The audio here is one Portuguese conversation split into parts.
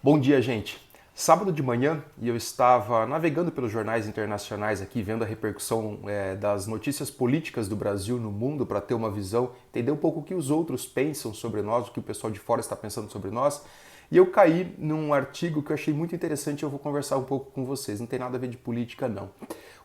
Bom dia, gente. Sábado de manhã, e eu estava navegando pelos jornais internacionais aqui, vendo a repercussão das notícias políticas do Brasil no mundo para ter uma visão, entender um pouco o que os outros pensam sobre nós, o que o pessoal de fora está pensando sobre nós. E eu caí num artigo que eu achei muito interessante e eu vou conversar um pouco com vocês. Não tem nada a ver de política, não.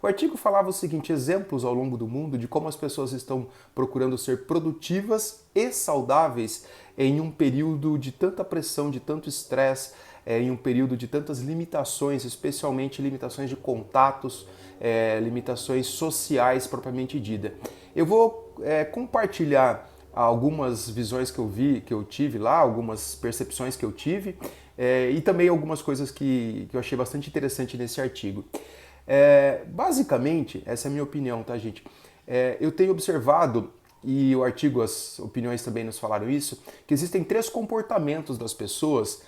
O artigo falava o seguinte: exemplos ao longo do mundo de como as pessoas estão procurando ser produtivas e saudáveis em um período de tanta pressão, de tanto estresse, em um período de tantas limitações, especialmente limitações de contatos, limitações sociais propriamente dita. Eu vou compartilhar algumas visões que eu vi, que eu tive lá, algumas percepções que eu tive e também algumas coisas que eu achei bastante interessante nesse artigo. Basicamente, essa é a minha opinião, tá, gente? Eu tenho observado, e o artigo, as opiniões também nos falaram isso, que existem três comportamentos das pessoas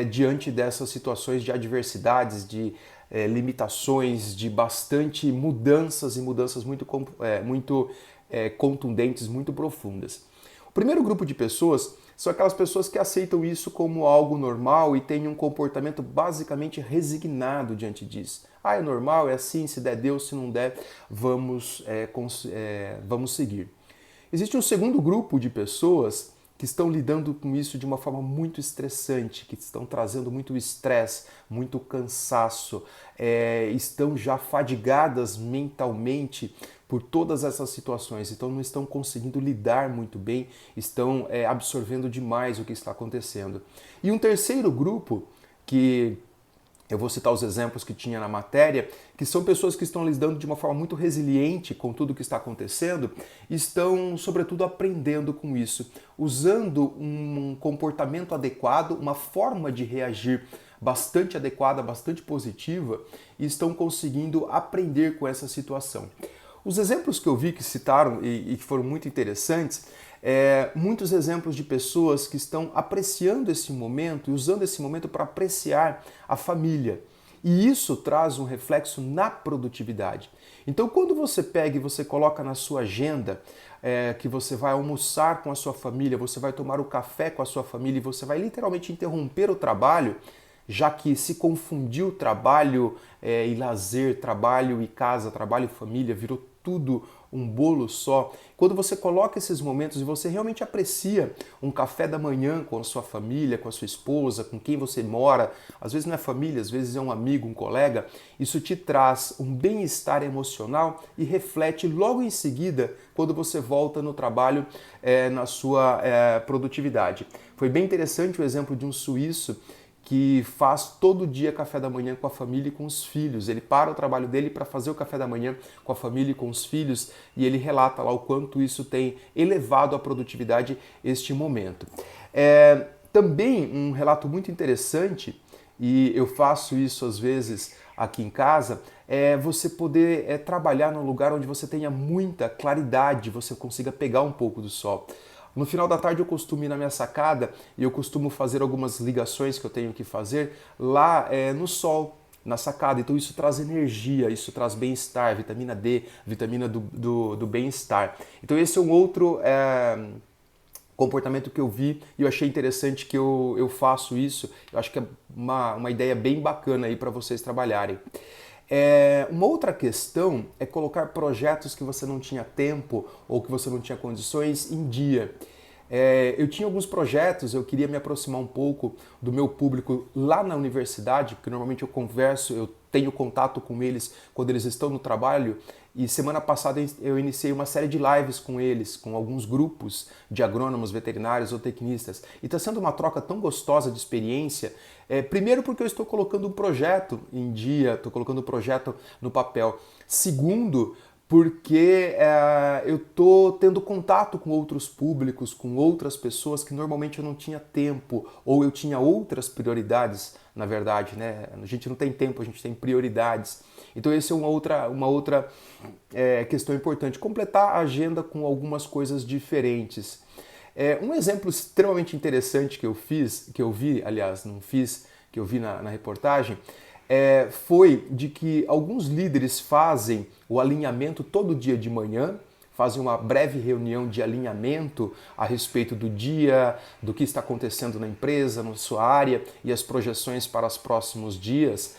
diante dessas situações de adversidades, de limitações, de bastante mudanças e mudanças muito contundentes, muito profundas. O primeiro grupo de pessoas são aquelas pessoas que aceitam isso como algo normal e têm um comportamento basicamente resignado diante disso. Ah, é normal, é assim, se der Deus, se não der, vamos seguir. Existe um segundo grupo de pessoas que estão lidando com isso de uma forma muito estressante, que estão trazendo muito estresse, muito cansaço, estão já fadigadas mentalmente por todas essas situações, então não estão conseguindo lidar muito bem, estão absorvendo demais o que está acontecendo. E um terceiro grupo que eu vou citar os exemplos que tinha na matéria, que são pessoas que estão lidando de uma forma muito resiliente com tudo o que está acontecendo, estão, sobretudo, aprendendo com isso, usando um comportamento adequado, uma forma de reagir bastante adequada, bastante positiva, e estão conseguindo aprender com essa situação. Os exemplos que eu vi que citaram e que foram muito interessantes, muitos exemplos de pessoas que estão apreciando esse momento e usando esse momento para apreciar a família. E isso traz um reflexo na produtividade. Então, quando você pega e você coloca na sua agenda que você vai almoçar com a sua família, você vai tomar o café com a sua família e você vai literalmente interromper o trabalho, já que se confundiu trabalho e lazer, trabalho e casa, trabalho e família, virou tudo um bolo só. Quando você coloca esses momentos e você realmente aprecia um café da manhã com a sua família, com a sua esposa, com quem você mora, às vezes não é família, às vezes é um amigo, um colega, isso te traz um bem-estar emocional e reflete logo em seguida quando você volta no trabalho, na sua produtividade. Foi bem interessante o exemplo de um suíço que faz todo dia café da manhã com a família e com os filhos. Ele para o trabalho dele para fazer o café da manhã com a família e com os filhos e ele relata lá o quanto isso tem elevado a produtividade este momento. Também um relato muito interessante, e eu faço isso às vezes aqui em casa, é você poder trabalhar num lugar onde você tenha muita claridade, você consiga pegar um pouco do sol. No final da tarde eu costumo ir na minha sacada e eu costumo fazer algumas ligações que eu tenho que fazer lá no sol, na sacada. Então isso traz energia, isso traz bem-estar, vitamina D, vitamina do bem-estar. Então esse é um outro comportamento que eu vi e eu achei interessante que eu faço isso. Eu acho que é uma ideia bem bacana aí para vocês trabalharem. Uma outra questão é colocar projetos que você não tinha tempo ou que você não tinha condições em dia. Eu tinha alguns projetos, eu queria me aproximar um pouco do meu público lá na universidade, porque normalmente eu converso, eu tenho contato com eles quando eles estão no trabalho, e semana passada eu iniciei uma série de lives com eles, com alguns grupos de agrônomos, veterinários ou tecnistas, e está sendo uma troca tão gostosa de experiência, primeiro porque eu estou colocando um projeto em dia, estou colocando um projeto no papel. Segundo, porque eu estou tendo contato com outros públicos, com outras pessoas que normalmente eu não tinha tempo, ou eu tinha outras prioridades, na verdade, né? A gente não tem tempo, a gente tem prioridades. Então essa é uma outra questão importante, completar a agenda com algumas coisas diferentes. Um exemplo extremamente interessante que eu vi, aliás, não fiz, que eu vi na reportagem, foi de que alguns líderes fazem o alinhamento todo dia de manhã, fazem uma breve reunião de alinhamento a respeito do dia, do que está acontecendo na empresa, na sua área e as projeções para os próximos dias.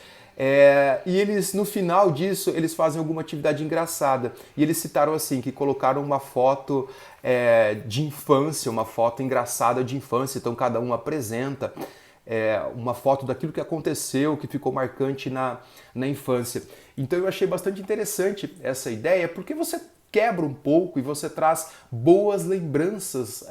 E eles, no final disso, eles fazem alguma atividade engraçada. E eles citaram assim, que colocaram uma foto de infância, uma foto engraçada de infância, então cada um apresenta uma foto daquilo que aconteceu, que ficou marcante na infância. Então eu achei bastante interessante essa ideia, porque você quebra um pouco e você traz boas lembranças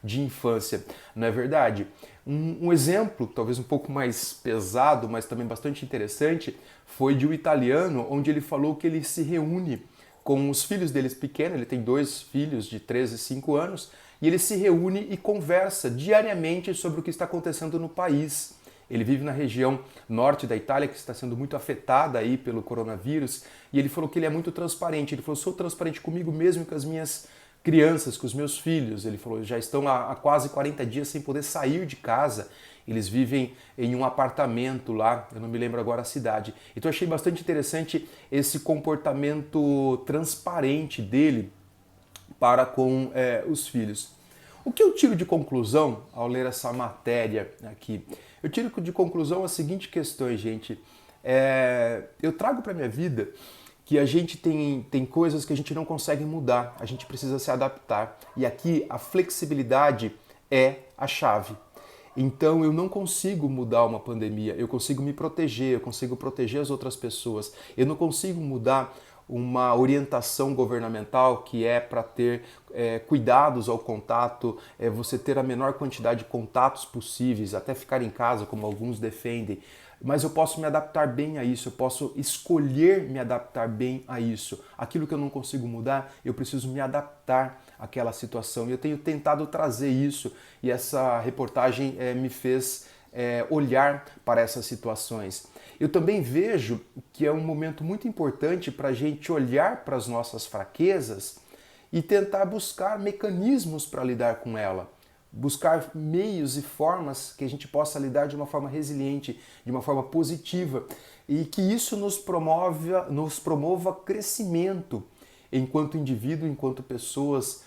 de infância, não é verdade? Um exemplo, talvez um pouco mais pesado, mas também bastante interessante, foi de um italiano, onde ele falou que ele se reúne com os filhos deles pequenos, ele tem 2 filhos de 13 e 5 anos, e ele se reúne e conversa diariamente sobre o que está acontecendo no país. Ele vive na região norte da Itália, que está sendo muito afetada aí pelo coronavírus, e ele falou que ele é muito transparente. Ele falou, sou transparente comigo mesmo e com as minhas crianças, com os meus filhos. Ele falou, já estão há quase 40 dias sem poder sair de casa. Eles vivem em um apartamento lá, eu não me lembro agora a cidade. Então eu achei bastante interessante esse comportamento transparente dele para com os filhos. O que eu tiro de conclusão ao ler essa matéria aqui? Eu tiro de conclusão as seguintes questões, gente. Eu trago para a minha vida que a gente tem coisas que a gente não consegue mudar, a gente precisa se adaptar. E aqui a flexibilidade é a chave. Então eu não consigo mudar uma pandemia, eu consigo me proteger, eu consigo proteger as outras pessoas. Eu não consigo mudar uma orientação governamental que é para ter cuidados ao contato, você ter a menor quantidade de contatos possíveis, até ficar em casa, como alguns defendem. Mas eu posso me adaptar bem a isso, eu posso escolher me adaptar bem a isso. Aquilo que eu não consigo mudar, eu preciso me adaptar àquela situação. E eu tenho tentado trazer isso, e essa reportagem me fez olhar para essas situações. Eu também vejo que é um momento muito importante para a gente olhar para as nossas fraquezas e tentar buscar mecanismos para lidar com ela. Buscar meios e formas que a gente possa lidar de uma forma resiliente, de uma forma positiva, e que isso nos promova crescimento enquanto indivíduo, enquanto pessoas,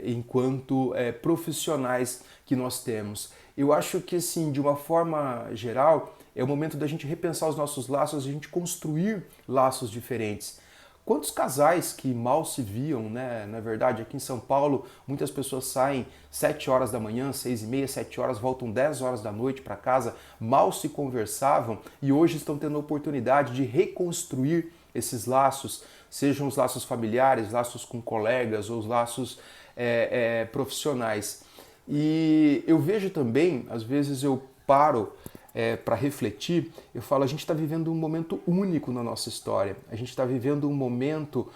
enquanto profissionais que nós temos. Eu acho que, assim, de uma forma geral, é o momento da gente repensar os nossos laços, a gente construir laços diferentes. Quantos casais que mal se viam, né? Na verdade, aqui em São Paulo, muitas pessoas saem 7 horas da manhã, 6h30, 7 horas, voltam 10 horas da noite para casa, mal se conversavam e hoje estão tendo a oportunidade de reconstruir esses laços, sejam os laços familiares, laços com colegas ou os laços profissionais. E eu vejo também, às vezes eu paro para refletir, eu falo, a gente está vivendo um momento único na nossa história, a gente está vivendo um momento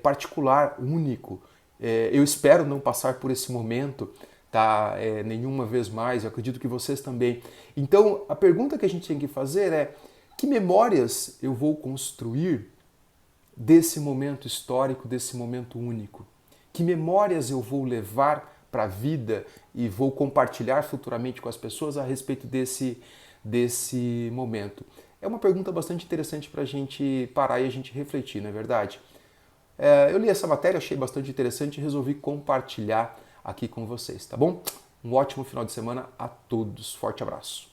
particular, único. Eu espero não passar por esse momento, tá? Nenhuma vez mais, eu acredito que vocês também. Então, a pergunta que a gente tem que fazer é, que memórias eu vou construir desse momento histórico, desse momento único? Que memórias eu vou levar para a vida e vou compartilhar futuramente com as pessoas a respeito desse momento? É uma pergunta bastante interessante para a gente parar e a gente refletir, não é verdade? Eu li essa matéria, achei bastante interessante e resolvi compartilhar aqui com vocês, tá bom? Um ótimo final de semana a todos. Forte abraço.